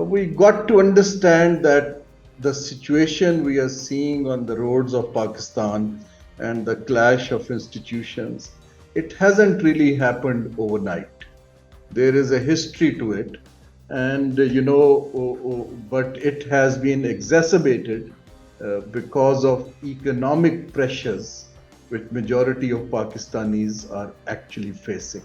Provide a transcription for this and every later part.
We got to understand that the situation we are seeing on the roads of Pakistan and the clash of institutions, it hasn't really happened overnight. There is a history to it, and but it has been exacerbated because of economic pressures which majority of Pakistanis are actually facing.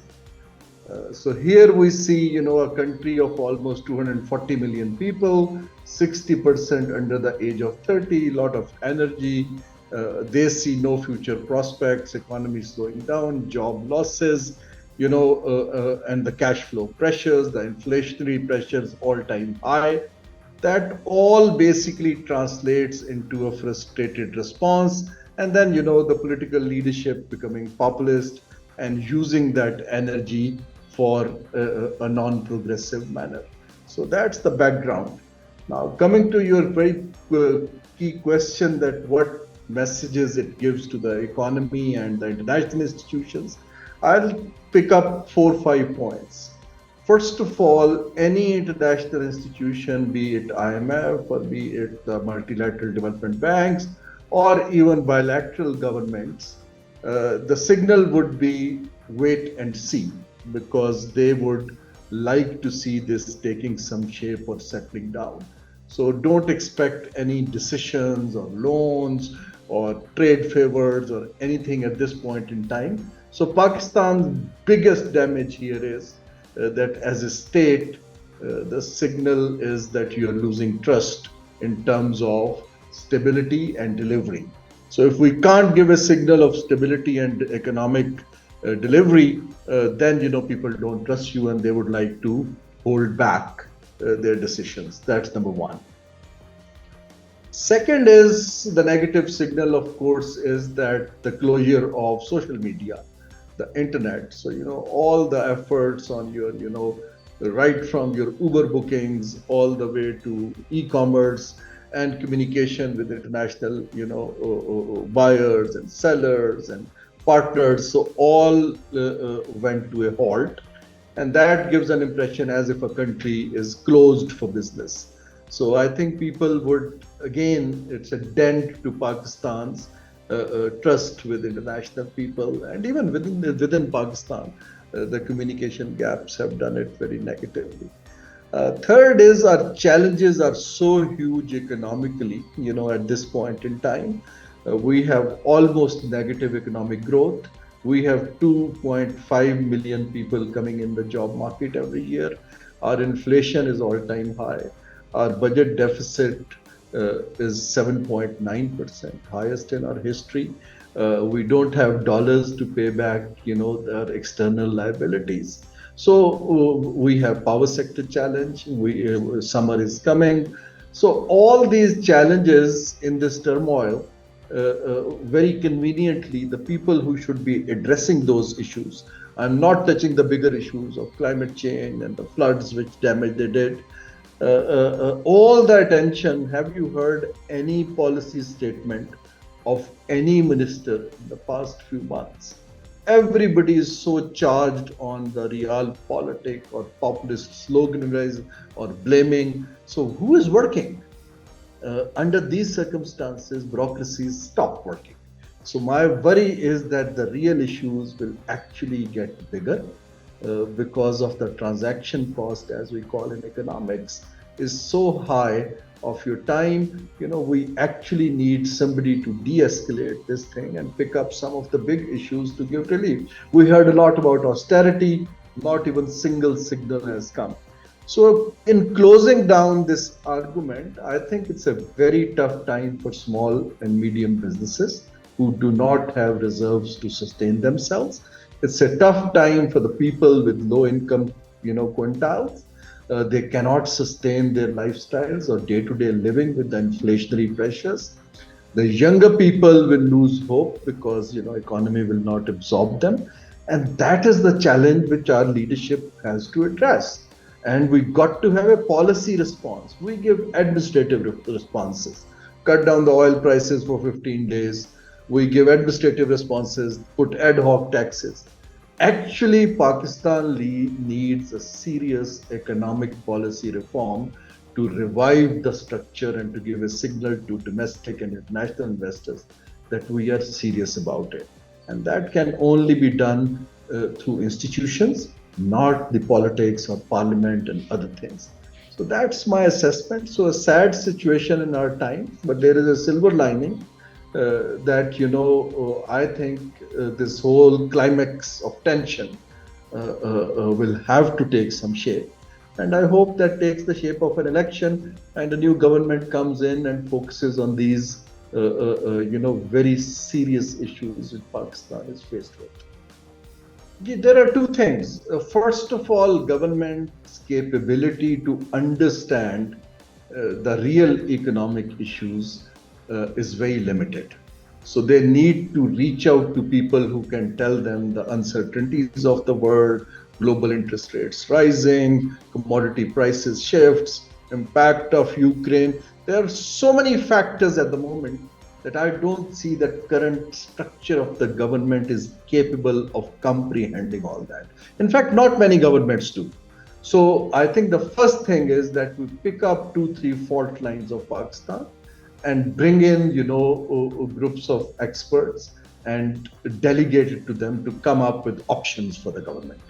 So here we see, a country of almost 240 million people, 60% under the age of 30, lot of energy. They see no future prospects, economy slowing down, job losses, and the cash flow pressures, the inflationary pressures all-time high. That all basically translates into a frustrated response. And then, the political leadership becoming populist and using that energy for a non-progressive manner. So that's the background. Now, coming to your very key question, that what messages it gives to the economy and the international institutions, I'll pick up 4 or 5 points. First of all, any international institution, be it IMF or be it the multilateral development banks or even bilateral governments, the signal would be wait and see, because they would like to see this taking some shape or settling down. So don't expect any decisions or loans or trade favors or anything at this point in time. So Pakistan's biggest damage here is that as a state, the signal is that you're losing trust in terms of stability and delivery. So if we can't give a signal of stability and economic delivery, then people don't trust you and they would like to hold back their decisions. That's number one. Second is the negative signal, of course, is that the closure of social media, the internet. So, all the efforts on your, right from your Uber bookings all the way to e-commerce and communication with international, buyers and sellers and partners. So all went to a halt. And that gives an impression as if a country is closed for business. So I think people would, again, it's a dent to Pakistan's trust with international people, and even within Pakistan, the communication gaps have done it very negatively. Third is our challenges are so huge economically, at this point in time. We have almost negative economic growth. We have 2.5 million people coming in the job market every year. Our inflation is all-time high. Our budget deficit is 7.9%, highest in our history. We don't have dollars to pay back, our external liabilities. So we have power sector challenge. Summer is coming. So all these challenges in this turmoil, very conveniently, the people who should be addressing those issues, I'm not touching the bigger issues of climate change and the floods which damage they did. All the attention, have you heard any policy statement of any minister in the past few months? Everybody is so charged on the real politic or populist sloganizing or blaming. So who is working? Under these circumstances, bureaucracies stop working. So my worry is that the real issues will actually get bigger because of the transaction cost, as we call in economics, is so high of your time. We actually need somebody to de-escalate this thing and pick up some of the big issues to give relief. We heard a lot about austerity, not even single signal has come. So in closing down this argument, I think it's a very tough time for small and medium businesses who do not have reserves to sustain themselves. It's a tough time for the people with low income, quintiles. They cannot sustain their lifestyles or day-to-day living with the inflationary pressures. The younger people will lose hope because, economy will not absorb them. And that is the challenge which our leadership has to address. And we got to have a policy response. We give administrative responses, cut down the oil prices for 15 days. We give administrative responses, put ad hoc taxes. Actually, Pakistan needs a serious economic policy reform to revive the structure and to give a signal to domestic and international investors that we are serious about it. And that can only be done through institutions, not the politics or parliament and other things. So that's my assessment. So a sad situation in our time, but there is a silver lining that, I think this whole climax of tension will have to take some shape. And I hope that takes the shape of an election and a new government comes in and focuses on these, very serious issues that Pakistan is faced with. There are two things. First of all, government's capability to understand the real economic issues is very limited. So they need to reach out to people who can tell them the uncertainties of the world, global interest rates rising, commodity prices shifts, impact of Ukraine. There are so many factors at the moment that I don't see that current structure of the government is capable of comprehending all that. In fact, not many governments do. So I think the first thing is that we pick up 2-3 fault lines of Pakistan and bring in, groups of experts and delegate it to them to come up with options for the government.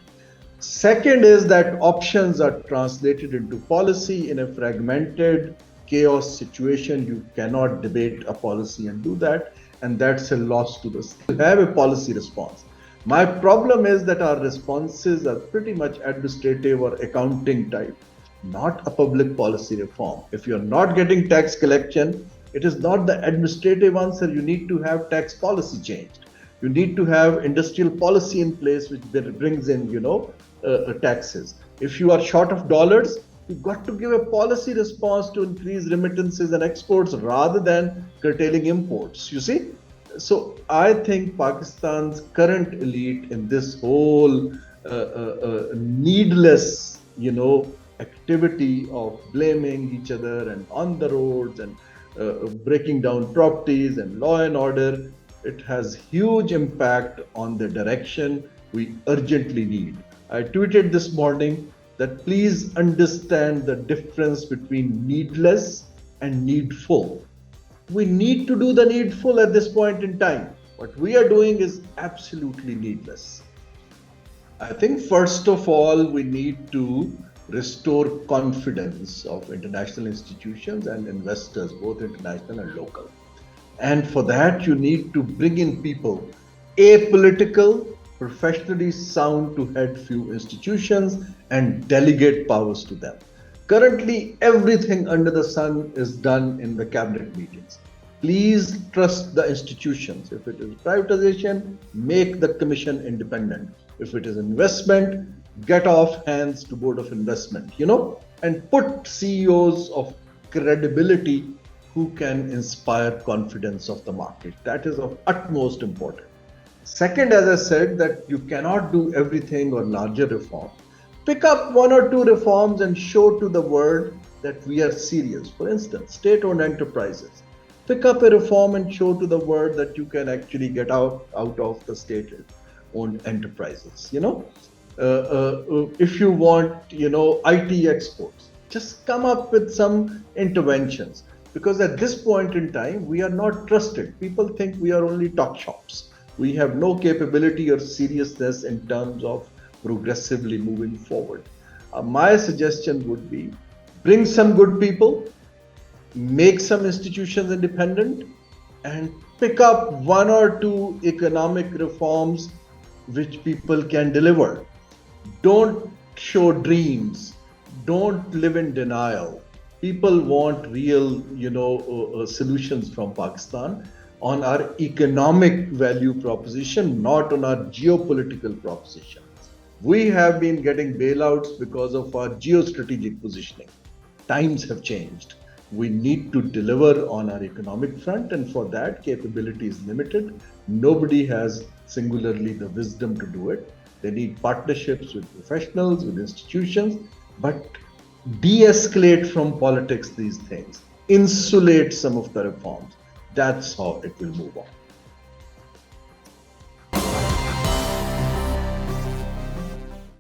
Second is that options are translated into policy. In a fragmented chaos situation, you cannot debate a policy and do that, and that's a loss to the state. You have a policy response. My problem is that our responses are pretty much administrative or accounting type, not a public policy reform. If you're not getting tax collection, it is not the administrative answer. You need to have tax policy changed. You need to have industrial policy in place which brings in, taxes. If you are short of dollars, you've got to give a policy response to increase remittances and exports rather than curtailing imports, you see? So I think Pakistan's current elite in this whole needless, activity of blaming each other and on the roads and breaking down properties and law and order, it has huge impact on the direction we urgently need. I tweeted this morning that please understand the difference between needless and needful. We need to do the needful at this point in time. What we are doing is absolutely needless. I think first of all, we need to restore confidence of international institutions and investors, both international and local. And for that, you need to bring in people, apolitical, professionally sound to head few institutions and delegate powers to them. Currently, everything under the sun is done in the cabinet meetings. Please trust the institutions. If it is privatization, make the commission independent. If it is investment, get off hands to board of investment, and put CEOs of credibility who can inspire confidence of the market. That is of utmost importance. Second, as I said, that you cannot do everything or larger reform. Pick up 1 or 2 reforms and show to the world that we are serious. For instance, state-owned enterprises. Pick up a reform and show to the world that you can actually get out of the state-owned enterprises. If you want, IT exports, just come up with some interventions. Because at this point in time, we are not trusted. People think we are only talk shops. We have no capability or seriousness in terms of progressively moving forward. My suggestion would be bring some good people, make some institutions independent, and pick up 1 or 2 economic reforms which people can deliver. Don't show dreams. Don't live in denial. People want real, solutions from Pakistan on our economic value proposition, not on our geopolitical proposition. We have been getting bailouts because of our geostrategic positioning. Times have changed. We need to deliver on our economic front, and for that, capability is limited. Nobody has singularly the wisdom to do it. They need partnerships with professionals, with institutions, but de-escalate from politics these things. Insulate some of the reforms. That's how it will move on.